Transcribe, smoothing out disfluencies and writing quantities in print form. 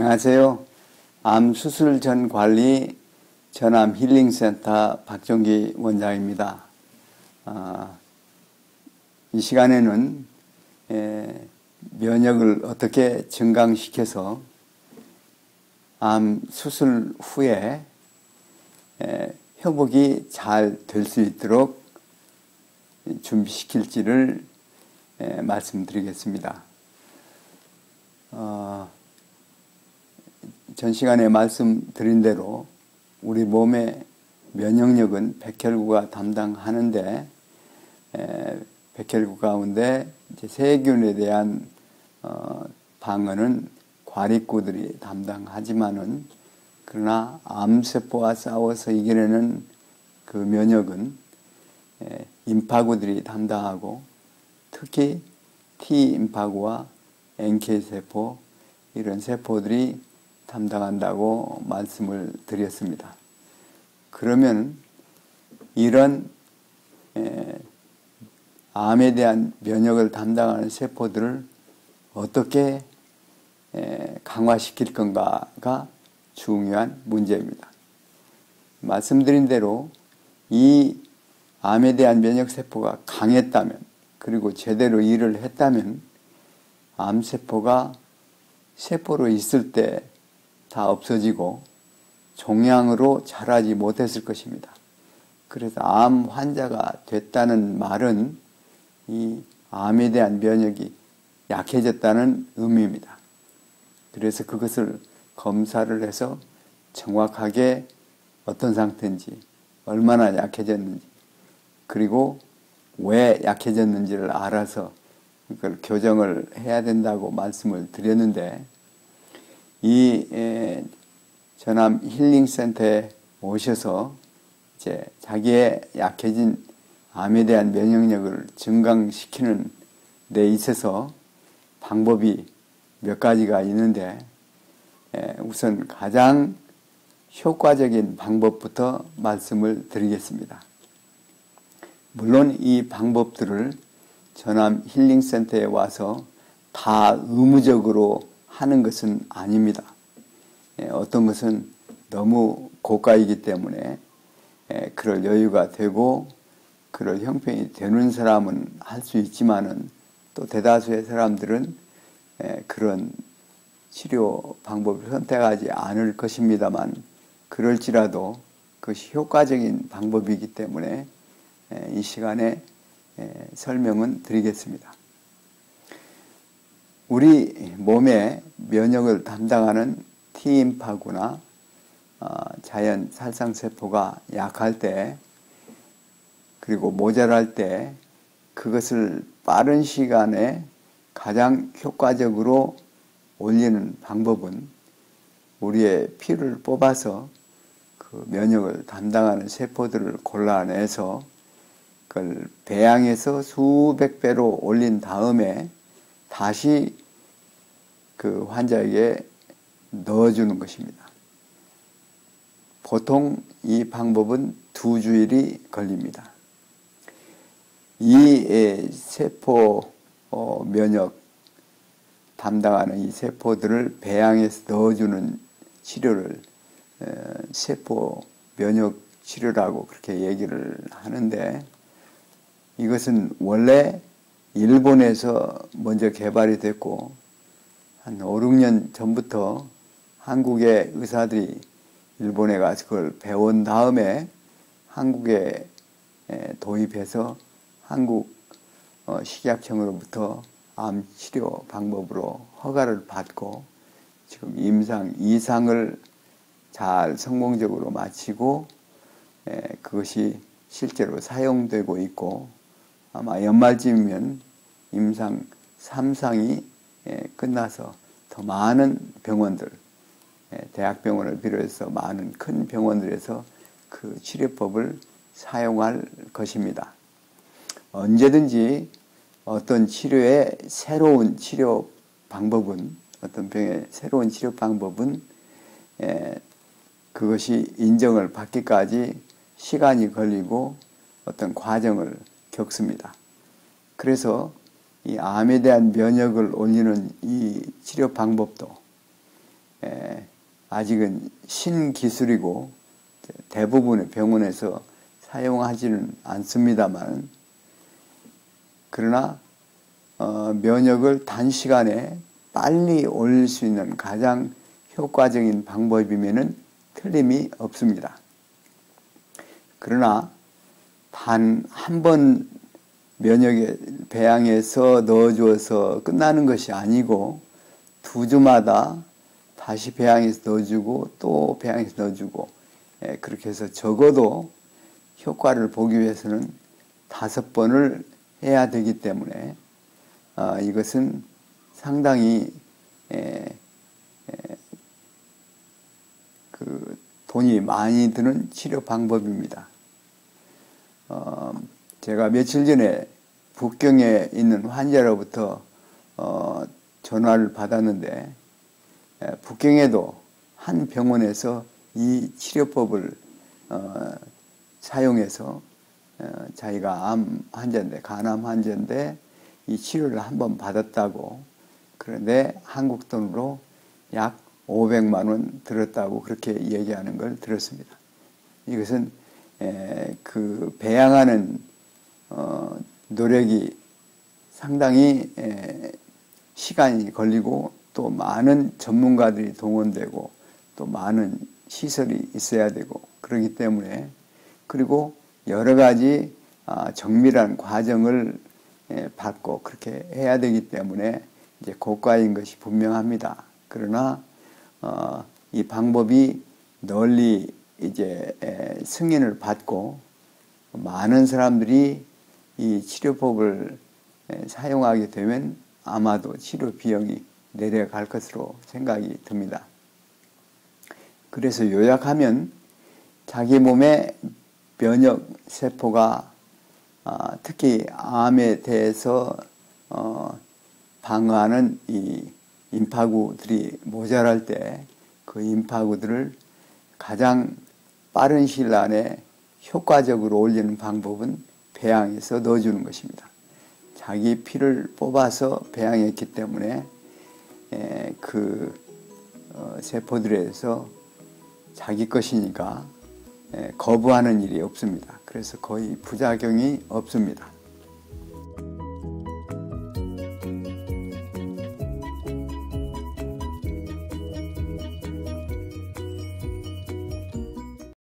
안녕하세요. 암 수술 전 관리 전암 힐링센터 박종기 원장입니다. 이 시간에는 면역을 어떻게 증강시켜서 암 수술 후에 회복이 잘 될 수 있도록 준비시킬지를 말씀드리겠습니다. 전 시간에 말씀드린 대로 우리 몸의 면역력은 백혈구가 담당하는데 백혈구 가운데 이제 세균에 대한 방어는 과립구들이 담당하지만은 그러나 암세포와 싸워서 이겨내는 그 면역은 임파구들이 담당하고 특히 T임파구와 NK세포 이런 세포들이 담당한다고 말씀을 드렸습니다. 그러면 이런 암에 대한 면역을 담당하는 세포들을 어떻게 강화시킬 건가가 중요한 문제입니다. 말씀드린 대로 이 암에 대한 면역세포가 강했다면 그리고 제대로 일을 했다면 암세포가 세포로 있을 때 다 없어지고 종양으로 자라지 못했을 것입니다. 그래서 암 환자가 됐다는 말은 이 암에 대한 면역이 약해졌다는 의미입니다. 그래서 그것을 검사를 해서 정확하게 어떤 상태인지, 얼마나 약해졌는지, 그리고 왜 약해졌는지를 알아서 그걸 교정을 해야 된다고 말씀을 드렸는데, 이 전암 힐링센터에 오셔서 이제 자기의 약해진 암에 대한 면역력을 증강시키는 데 있어서 방법이 몇 가지가 있는데, 우선 가장 효과적인 방법부터 말씀을 드리겠습니다. 물론 이 방법들을 전암 힐링센터에 와서 다 의무적으로 하는 것은 아닙니다. 어떤 것은 너무 고가이기 때문에 그럴 여유가 되고 그럴 형편이 되는 사람은 할 수 있지만은 또 대다수의 사람들은 그런 치료 방법을 선택하지 않을 것입니다만 그럴지라도 그것이 효과적인 방법이기 때문에 이 시간에 설명은 드리겠습니다. 우리 몸의 면역을 담당하는 T임파구나 자연 살상세포가 약할 때 그리고 모자랄 때 그것을 빠른 시간에 가장 효과적으로 올리는 방법은 우리의 피를 뽑아서 그 면역을 담당하는 세포들을 골라내서 그걸 배양해서 수백 배로 올린 다음에 다시 그 환자에게 넣어주는 것입니다. 보통 이 방법은 2주일이 걸립니다. 이 세포 면역 담당하는 이 세포들을 배양해서 넣어주는 치료를 세포 면역 치료라고 그렇게 얘기를 하는데, 이것은 원래 일본에서 먼저 개발이 됐고 한 5, 6년 전부터 한국의 의사들이 일본에 가서 그걸 배운 다음에 한국에 도입해서 한국 식약청으로부터 암 치료 방법으로 허가를 받고 지금 임상 2상을 잘 성공적으로 마치고 그것이 실제로 사용되고 있고 아마 연말쯤이면 임상 3상이 끝나서 더 많은 병원들, 대학병원을 비롯해서 많은 큰 병원들에서 그 치료법을 사용할 것입니다. 언제든지 어떤 치료의 새로운 치료 방법은, 어떤 병의 새로운 치료 방법은 그것이 인정을 받기까지 시간이 걸리고 어떤 과정을 겪습니다. 그래서 이 암에 대한 면역을 올리는 이 치료 방법도 아직은 신기술이고 대부분의 병원에서 사용하지는 않습니다만, 그러나 면역을 단시간에 빨리 올릴 수 있는 가장 효과적인 방법이면은 틀림이 없습니다. 그러나 단 한 번 면역에 배양해서 넣어주어서 끝나는 것이 아니고 2주마다 다시 배양해서 넣어주고 또 배양해서 넣어주고, 그렇게 해서 적어도 효과를 보기 위해서는 5번을 해야 되기 때문에 이것은 상당히 그 돈이 많이 드는 치료 방법입니다. 제가 며칠 전에 북경에 있는 환자로부터 전화를 받았는데, 북경에도 한 병원에서 이 치료법을 사용해서 자기가 암 환자인데, 간암 환자인데 이 치료를 한번 받았다고, 그런데 한국 돈으로 약 500만 원 들었다고 그렇게 얘기하는 걸 들었습니다. 이것은 그 배양하는 노력이 상당히 시간이 걸리고 또 많은 전문가들이 동원되고 또 많은 시설이 있어야 되고 그렇기 때문에, 그리고 여러 가지 정밀한 과정을 받고 그렇게 해야 되기 때문에 이제 고가인 것이 분명합니다. 그러나 이 방법이 널리 이제 승인을 받고 많은 사람들이 이 치료법을 사용하게 되면 아마도 치료 비용이 내려갈 것으로 생각이 듭니다. 그래서 요약하면 자기 몸의 면역 세포가 특히 암에 대해서 방어하는 이 임파구들이 모자랄 때 그 임파구들을 가장 빠른 시일 안에 효과적으로 올리는 방법은 배양해서 넣어주는 것입니다. 자기 피를 뽑아서 배양했기 때문에 그 세포들에서 자기 것이니까 거부하는 일이 없습니다. 그래서 거의 부작용이 없습니다.